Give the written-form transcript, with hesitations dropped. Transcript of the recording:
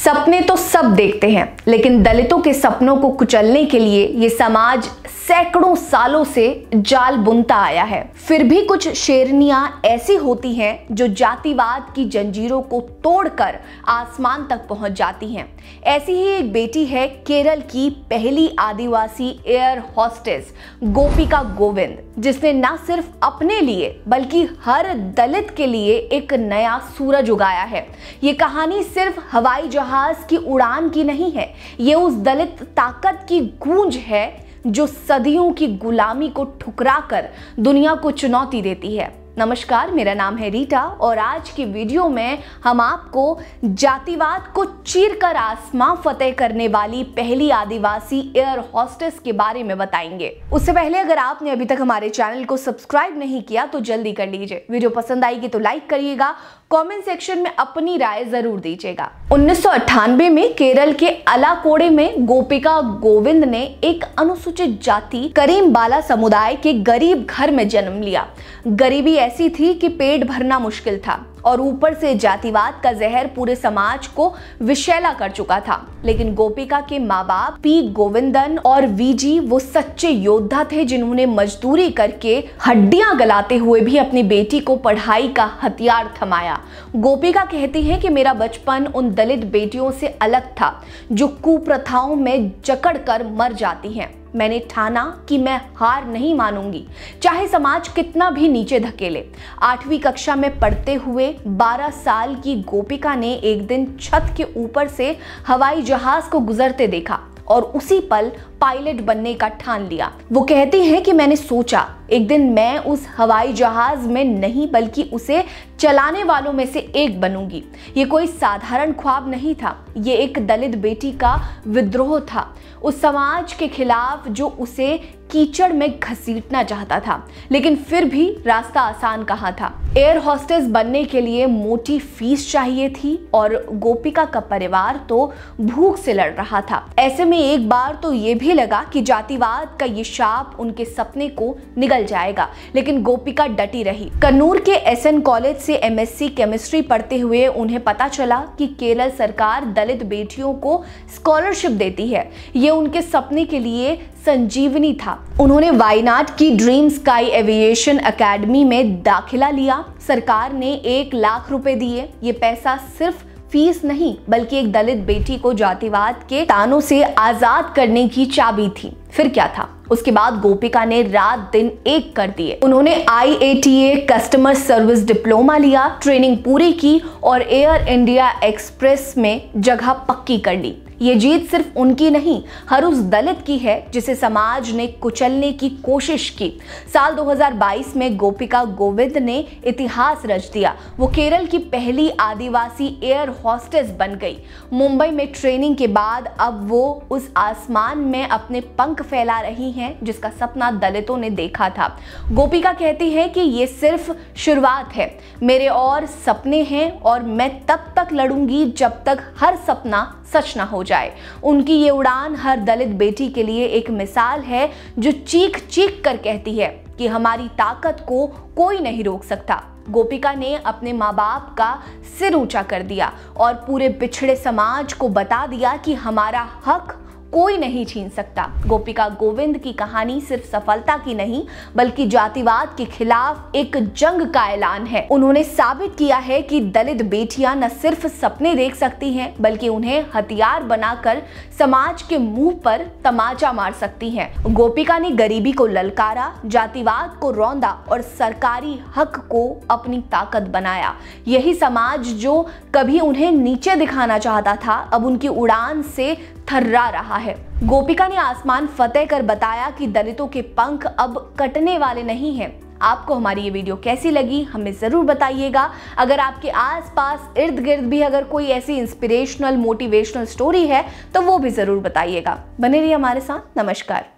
सपने तो सब देखते हैं, लेकिन दलितों के सपनों को कुचलने के लिए ये समाज सैकड़ों सालों से जाल बुनता आया है। फिर भी कुछ शेरनियां ऐसी होती हैं जो जातिवाद की जंजीरों को तोड़कर आसमान तक पहुंच जाती हैं। ऐसी ही एक बेटी है केरल की पहली आदिवासी एयर होस्टेस गोपिका गोविंद, जिसने न सिर्फ अपने लिए बल्कि हर दलित के लिए एक नया सूरज उगाया है। ये कहानी सिर्फ हवाई जहाज की उड़ान की नहीं है, ये उस दलित ताकत की गूंज है जो सदियों की गुलामी को ठुकराकर दुनिया को चुनौती देती है। नमस्कार, मेरा नाम है रीटा और आज की वीडियो में हम आपको जातिवाद को चीरकर आसमां फतेह करने वाली पहली आदिवासी एयर होस्टेस के बारे में बताएंगे। उससे पहले अगर आपने अभी तक हमारे चैनल को सब्सक्राइब नहीं किया तो जल्दी कर लीजिए। वीडियो पसंद आएगी तो लाइक करिएगा, कमेंट सेक्शन में अपनी राय जरूर दीजिएगा। 1998 में केरल के अलाकोड़े में गोपिका गोविंद ने एक अनुसूचित जाति करीमबाला समुदाय के गरीब घर में जन्म लिया। गरीबी ऐसी थी कि पेट भरना मुश्किल था और ऊपर से जातिवाद का जहर पूरे समाज को विषैला कर चुका था। लेकिन गोपिका के माँ बाप पी गोविंदन और वीजी वो सच्चे योद्धा थे, जिन्होंने मजदूरी करके हड्डियां गलाते हुए भी अपनी बेटी को पढ़ाई का हथियार थमाया। गोपिका कहती है कि मेरा बचपन उन दलित बेटियों से अलग था जो कुप्रथाओं में जकड़ कर मर जाती हैं। मैंने ठाना कि मैं हार नहीं मानूंगी, चाहे समाज कितना भी नीचे धकेले। 8वीं कक्षा में पढ़ते हुए 12 साल की गोपिका ने एक दिन छत के ऊपर से हवाई जहाज को गुजरते देखा और उसी पल पायलट बनने का ठान लिया। वो कहती हैं कि मैंने सोचा एक दिन मैं उस हवाई जहाज में नहीं बल्कि उसे चलाने वालों में से एक बनूंगी। ये कोई साधारण ख्वाब नहीं था, ये एक दलित बेटी का विद्रोह था उस समाज के खिलाफ जो उसे कीचड़ में घसीटना चाहता था। लेकिन फिर भी रास्ता आसान कहाँ था। एयर होस्टेस बनने के लिए मोटी फीस चाहिए थी और गोपिका का परिवार तो भूख से लड़ रहा था। ऐसे में एक बार तो ये भी लगा कि जातिवाद का ये शाप उनके सपने को निगल जाएगा, लेकिन गोपिका डटी रही। कन्नूर के एसएन कॉलेज से एमएससी केमिस्ट्री पढ़ते हुए उन्हें पता चला कि केरल सरकार दलित बेटियों को स्कॉलरशिप देती है। ये उनके सपने के लिए संजीवनी था। उन्होंने वायनाड की ड्रीम स्काई एविएशन एकेडमी में दाखिला लिया। सरकार ने 1 लाख रुपए दिए। ये पैसा सिर्फ फीस नहीं बल्कि एक दलित बेटी को जातिवाद के तानों से आजाद करने की चाबी थी। फिर क्या था? उसके बाद गोपिका ने रात दिन एक कर दिए। उन्होंने IATA कस्टमर सर्विस डिप्लोमा लिया, ट्रेनिंग पूरी की और एयर इंडिया एक्सप्रेस में जगह पक्की कर ली। ये जीत सिर्फ उनकी नहीं, हर उस दलित की है जिसे समाज ने कुचलने की कोशिश की। साल 2022 में गोपिका गोविंद ने इतिहास रच दिया। वो केरल की पहली आदिवासी एयर होस्टेस बन गई। मुंबई में ट्रेनिंग के बाद अब वो उस आसमान में अपने पंख फैला रही हैं जिसका सपना दलितों ने देखा था। गोपिका कहती है कि ये सिर्फ शुरुआत है, मेरे और सपने हैं और मैं तब तक लड़ूंगी जब तक हर सपना सच ना हो जाए। उनकी ये उड़ान हर दलित बेटी के लिए एक मिसाल है जो चीख चीख कर कहती है कि हमारी ताकत को कोई नहीं रोक सकता। गोपिका ने अपने माँ बाप का सिर ऊंचा कर दिया और पूरे पिछड़े समाज को बता दिया कि हमारा हक कोई नहीं छीन सकता। गोपिका गोविंद की कहानी सिर्फ सफलता की नहीं बल्कि जातिवाद के खिलाफ एक जंग का ऐलान है। उन्होंने साबित किया है कि दलित बेटियां न सिर्फ सपने देख सकती हैं बल्कि उन्हें हथियार बनाकर समाज के मुंह पर तमाचा मार सकती हैं। गोपिका ने गरीबी को ललकारा, जातिवाद को रौंदा और सरकारी हक को अपनी ताकत बनाया। यही समाज जो कभी उन्हें नीचे दिखाना चाहता था अब उनकी उड़ान से थर्रा रहा है। गोपिका ने आसमान फतेह कर बताया कि दलितों के पंख अब कटने वाले नहीं हैं। आपको हमारी ये वीडियो कैसी लगी हमें ज़रूर बताइएगा। अगर आपके आसपास इर्द गिर्द भी अगर कोई ऐसी इंस्पिरेशनल मोटिवेशनल स्टोरी है तो वो भी ज़रूर बताइएगा। बने रहिए हमारे साथ। नमस्कार।